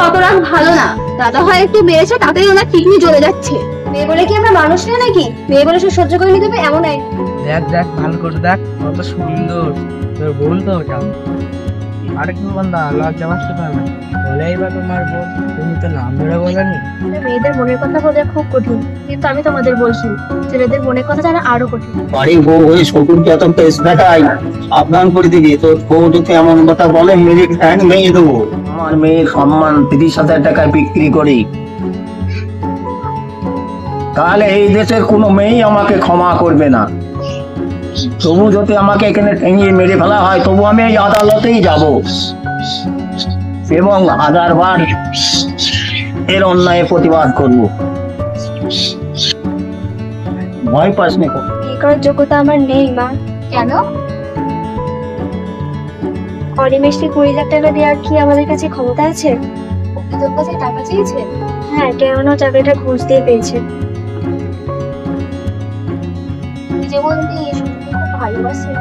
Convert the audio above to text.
অত রাগ ভালো না। দাদা হয় একটু বেড়েছে, তাতেই ওনার কিডনি জ্বলে যাচ্ছে। মেয়ে বলে কি আমরা মানুষ না নাকি? মেয়ে বলে সে সহ্য করে নিতে হবে এমন আইন। দেখ দেখ ভালো করে দেখ, কত সুন্দর তোর বোন তো ওটা। আরেকটু বান্দা লজ্জা বাঁচতে পারে না, বলেই বা তোমার বোন, তুমি তো নাম ধরে বলেনি। মেয়েদের মনের কথা বোঝা খুব কঠিন, কিন্তু আমি তোমাদের বলছি ছেলেদের মনের কথা জানা আরো কঠিন। বাড়ির বউ হয়ে শকুনকে এত পেস দেখাই, সাবধান করে দিবি। তোর বউ যদি এমন কথা বলে মেরে ঠ্যাং ভেঙে দেবো। আমার মেয়ের সম্মান 30,000 টাকায় বিক্রি করি, তাহলে এই দেশের কোনো মেয়েই আমাকে ক্ষমা করবে না। তবু যদি আমাকে এখানে ঠেঙিয়ে মেরে ফেলা হয়, তবু আমি এই আদালতেই যাব এবং 1000বার এর অন্যায় প্রতিবাদ করব। ভয় পাস না। বিয়ে করার যোগ্যতা আমার নেই মা। কেন? অনিমেষকে 20 লাখ টাকা দেওয়ার কি আমাদের কাছে ক্ষমতা আছে? ওকে তোর কাছে টাকা চেয়েছে? হ্যাঁ, কেন চাকরিটা ঘুষ দিয়ে পেয়েছে। তুই যে বললি খুব ভালোবাসে,